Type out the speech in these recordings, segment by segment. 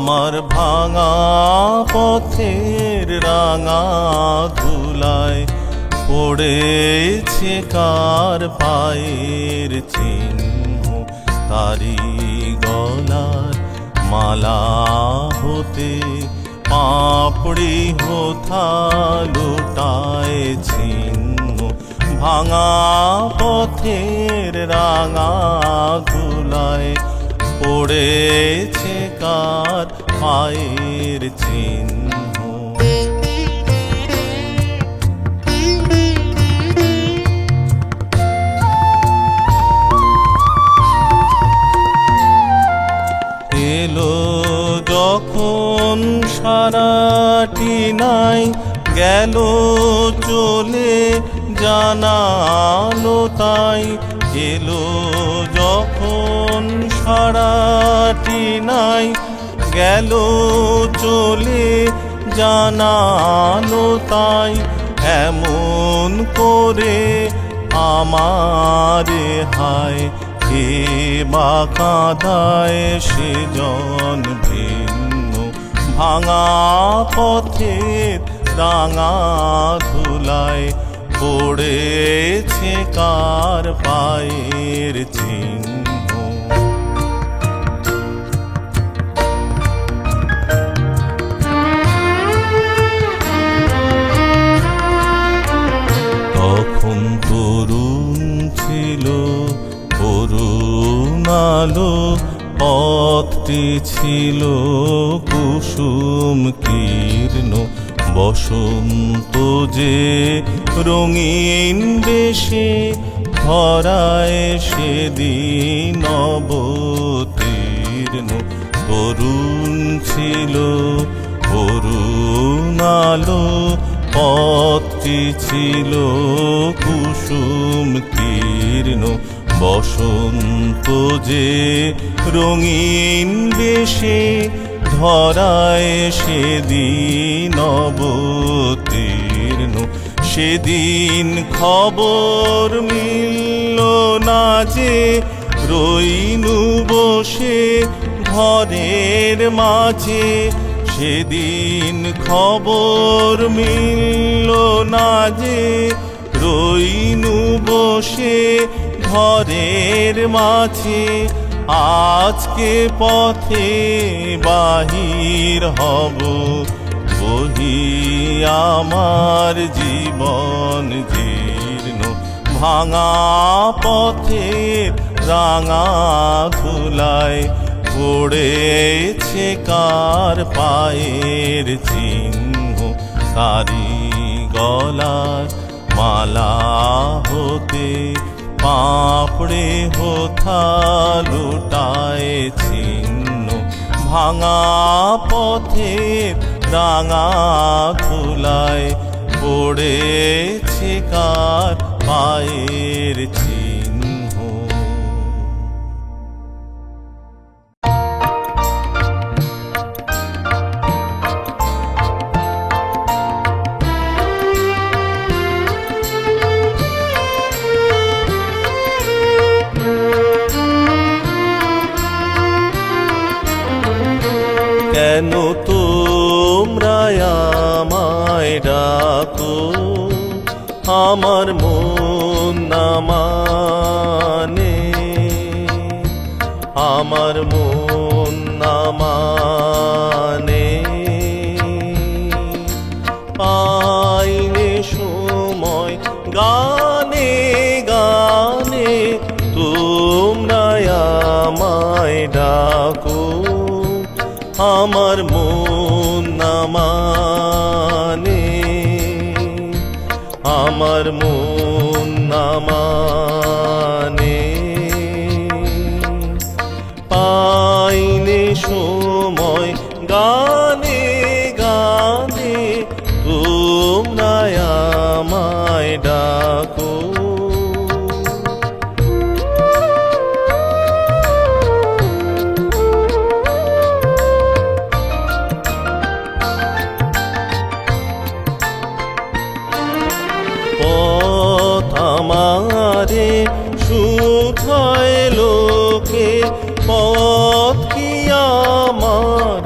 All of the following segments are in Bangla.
আমার ভাঙা পথের রাঙা ধুলায় পড়েছে কার পায়ের চিহ্ন, তারি গলার মালা হতে পাপড়ি হোথা লুটায় ছিন্ন। ভাঙা পথের রাঙা ধুলায় পড়েছে কার পায়ের চিহ্ন। এলো যখন সারাটি নাই, গেল চলে জানালো তাই। এলো যখন সারাটি নাই, গেল চলে জানালো তাই। এমন করে আমারে হায়, কে বা কাঁদায় সেজন ভিন্ন। ভাঙা পথের রাঙা ধুলায় পড়েছে কার পায়ের চিহ্ন। তখন তরুণ ছিল অরুণ আলো, পথটি ছিল কুসুম কীর্ণ। বসন্ত যে রঙিন বেশে ধরায় সেদিন অবতীর্ণ। তরুণ ছিল অরুণ আলো, পথটি ছিল কুসুম কীর্ণ। বসন্ত যে রঙিন বেশে ধরায় সেদিন অবতীর্ণ। সেদিন খবর মিলল না যে, রইনু বসে ঘরের মাঝে। সেদিন খবর মিলল না যে, রইনু বসে ঘরের মাঝে। আজকে পথে বাহির হব, বহি আমার জীবন জীর্ণ। ভাঙা পথের রাঙা ধুলায় পড়েছে কার পায়ের চিহ্ন। তারি গলার মালা হতে পাপড়ে হোথা লুটায় ছিন্ন। ভাঙা পথের রাঙা ধুলায় পড়েছে কার পায়ের চিহ্ন। কেন তোমরা আমায় ডাকো, আমার মন না মানে। আমার মন না মানে। পাইনে সময় গানে গানে তোমরা আমায় ডাকো, আমার মন না মানে। আমার মন না মানে। পাইনে সময় গানে গানে তোমরা আমায় ডাকো। পথ আমারে শুধায় লোকে, পথ কি আমার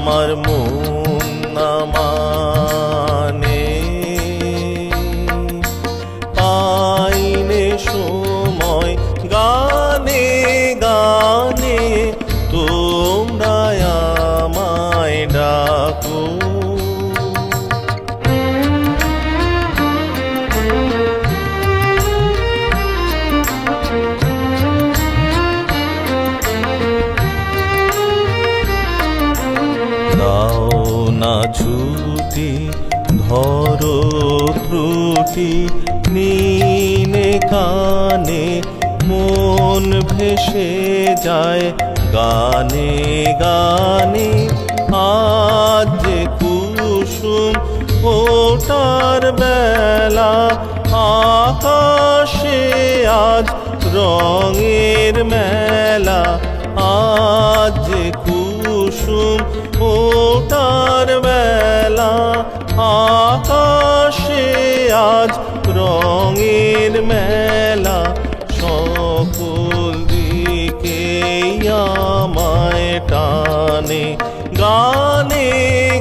আমার মন না মানে, পাইনে সময় গানে গানে তোমরা আমায় ডাকো। দাও না ছুটি ধরো ত্রুটি, নিনে কানে মন ভেসে যায় গানে গানে। আজ যে কুসুম ফোটার বেলা, আকাশে আজ রঙের মেলা। আজ যে কুসুম ফোটার বেলা, আকাশে আজ রঙের মেলা। সকল দিকে আমায় টানে গানে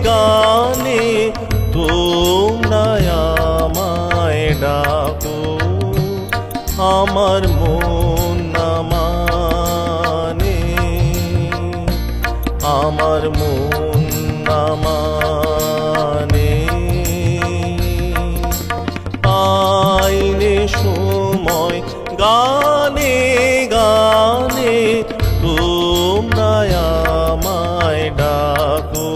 গানে তোমরা আমায় ডাকো। আমার মন না মানে, আমার মন না মানে, পাইনে সময় গানে গানে তোমরা আমায় ডাকো।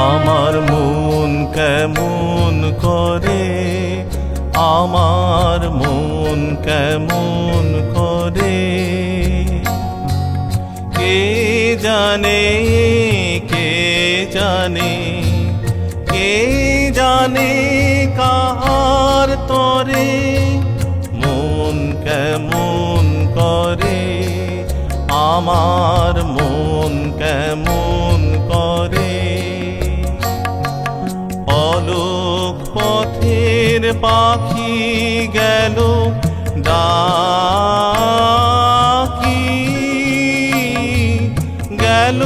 আমার মন কেমন করে, আমার মন কেমন করে, কে জানে কে জানে, কে জানে কাহার তরে মন কেমন করে, আমার মন কেমন করে। অলোক পথের পাখি গেল ডাকি, গেল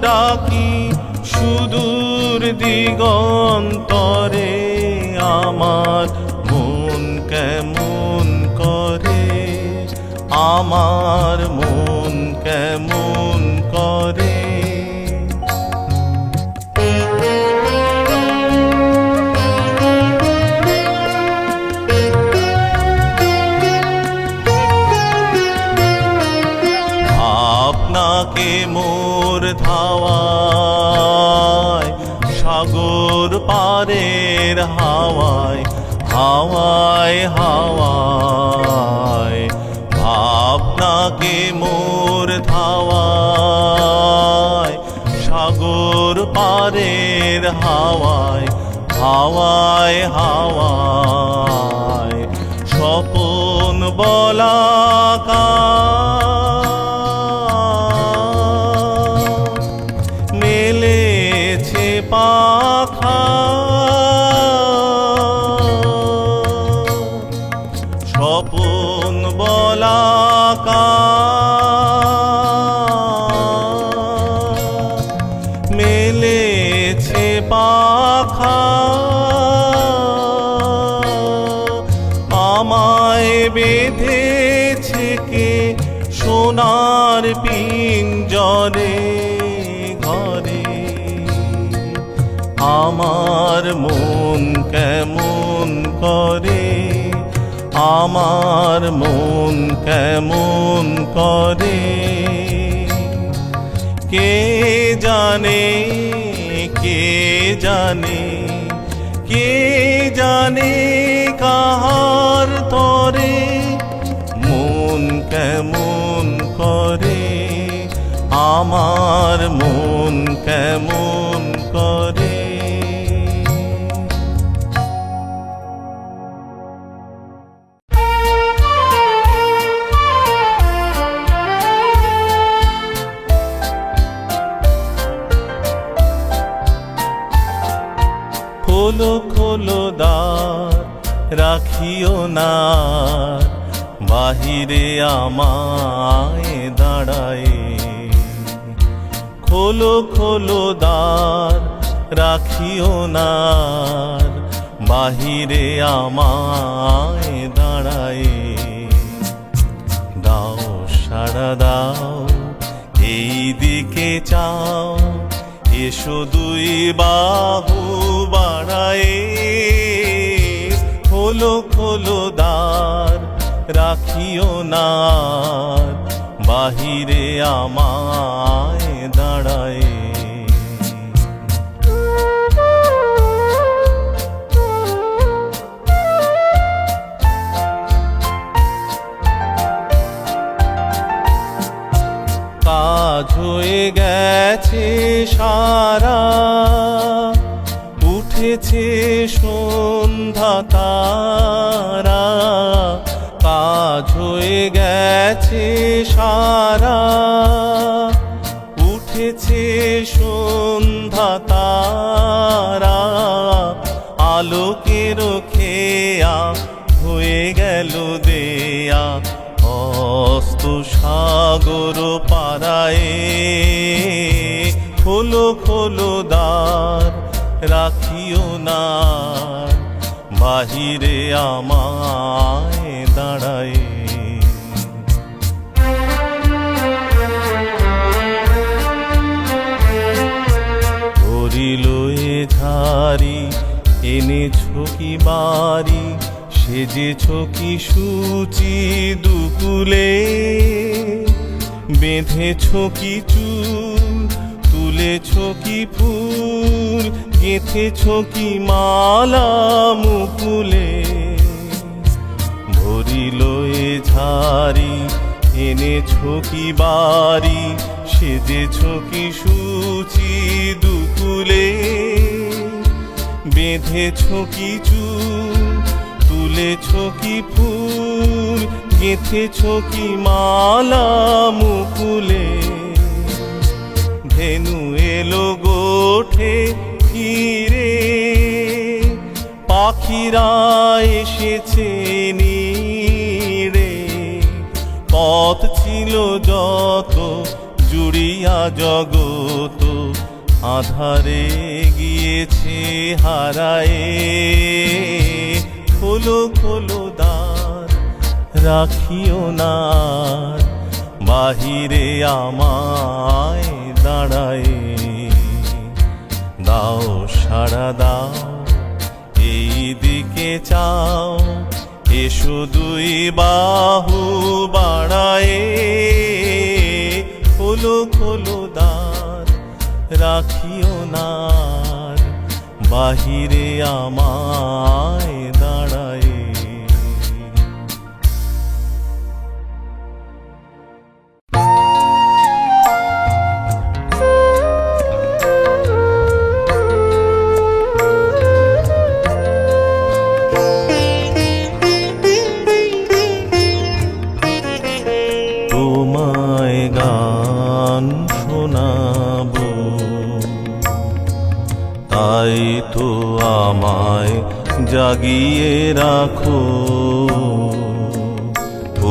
ডাকি সুদূর দিগন্তরে। আমার মন কেমন করে, আমার মন কেমন করে। আপনাকে মোর ধাওয়ায় সাগর পারের হাওয়ায়, হাওয়ায় হাওয়ায়। ভাবনাকে মোর ধাওয়ায় সাগর পারের হাওয়ায়, হাওয়ায় হাওয়ায়। স্বপন বলাকা মেলেছে পাখা, স্বপন বলাকা মেলেছে পাখা। আমায় বেঁধেছে কে সোনার পিঞ্জরে ঘরে। আমার মন কেমন করে, আমার মন কেমন করে। কে জানে কে জানে, কে জানে কাহার তরে মন কেমন করে, আমার মন কেমন করে। খোলো খোলো দ্বার, রাখিও না বাহিরে আমায় দাঁড়ায়। খোলো খোলো দ্বার, রাখিও না বাহিরে আমায় দাঁড়ায়। দাও সাড়া দাও, এই দিকে চাও, এসো দুই বাহু বাড়ায়ে। খোলো খোলো দ্বার, রাখিও না বাহিরে আমায় দাঁড়ায়। কাজ হয়ে গেছে সারা, উঠেছে সন্ধ্যা তারা। কাজ হয়ে গেছে সারা, উঠেছে সন্ধ্যা তারা। আলোকের খেয়া হয়ে গেল দেয়া, অস্ত সাগর পারায়ে। খোলো খোলো দ্বার, রাখিও না বাহিরে আমায় দাঁড়ায়। ধরিল এ ঝাড়ি, এনেছো কি বাড়ি, সেজেছ কি সূচি দুকুলে। বেঁধেছ কি চুল, তুলেছ কি ফুল, গেঁথেছ কি মালা মুকুলে। ভরিল এ ঝাড়ি, এনেছ কি বাড়ি, সেজেছ কি সূচি দুকুলে। বেঁধেছ কি চুল, তুলেছ কি ফুল, গেঁথেছ কি মালা মুকুলে। ধেনু এলো গোঠে ফিরে, পাখিরা এসেছে নীড়ে। পথ ছিল যত জুড়িয়া জগত, আধারে গিয়েছে হারায়ে। খোলো খোলো দ্বার, রাখিও না বাহিরে আমায় দাঁড়ায়। দাও সাড়া দাও, এই দিকে চাও, এসো দুই বাহু বাড়ায়ে। খোলো খোলো দ্বার, রাখিও না বাহিরে আমায় দাঁড়ায়। তোমায় গান শোনাবো, তাই তো আমায় জাগিয়ে রাখো।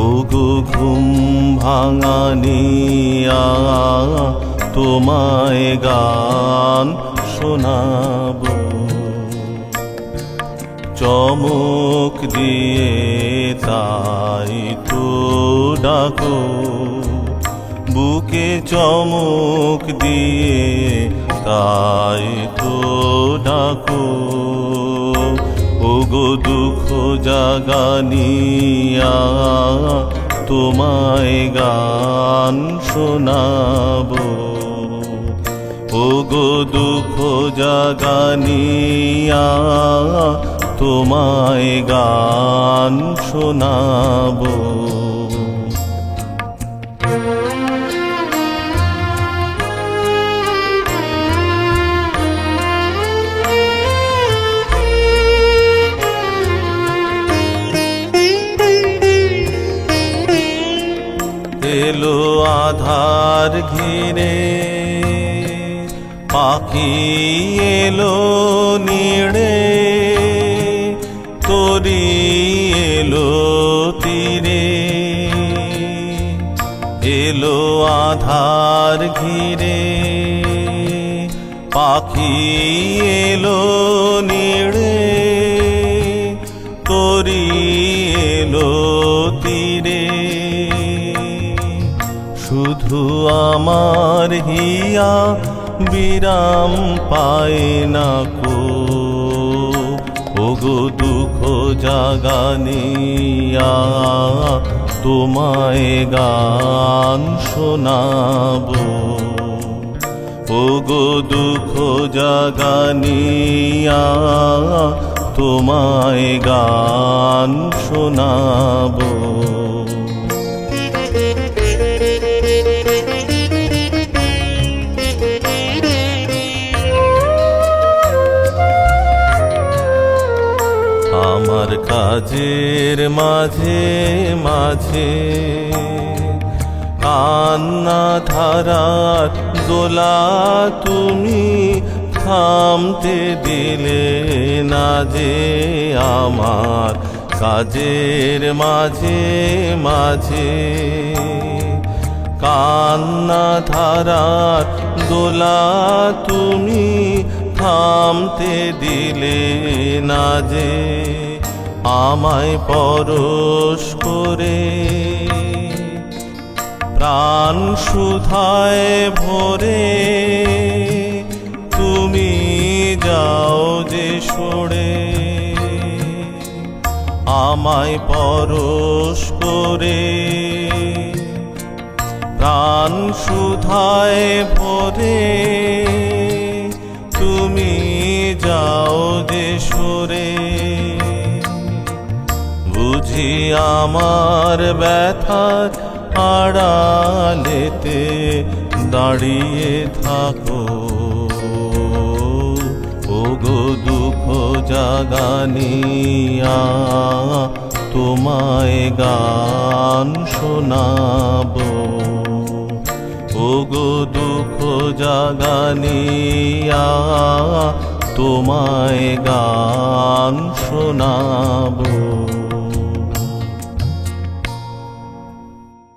ওগো ঘুম ভাঙানিয়া, তোমায় গান শোনাবো। চমক দিয়ে তাই তো ডাকো, বুকে চমক দিয়ে তাই তো ডাকো। ওগো দুঃখ জাগানিয়া, তোমায় গান শোনাবো। ওগো দুঃখ জাগানিয়া, তোমায় গান শোনাবো। এলো আধার ঘিরে, পাখি এলো নিড়ে। পাখি এলো নিড়ে তরি এলো তীরে, শুধু আমার হিয়া বিরাম পায় না কো। ওগো দুঃখ জাগানিয়া তোমায় গান শোনাবো, ওগো দুঃখ জাগানিয়া তোমায় গান শোনাবো। আমার কাজের মাঝে মাঝে কান্না ধারার দোলা তুমি থামতে দিলে না যে। আমার কাজের মাঝে মাঝে কান্না ধারার দোলা তুমি থামতে দিলে না যে। আমায় পরশ করে প্রাণ সুধায় ভরে তুমি যাও যে সরে। আমায় পরশ করে প্রাণ সুধায় ভরে তুমি যাও যে সরে। বুঝি আমার ব্যথার আড়ালেতে দাঁড়িয়ে থাকো, ওগো দুঃখ জাগানিয়া তোমায় গান শোনাবো, ওগো দুঃখ জাগানিয়া তোমায় গান শোনাবো।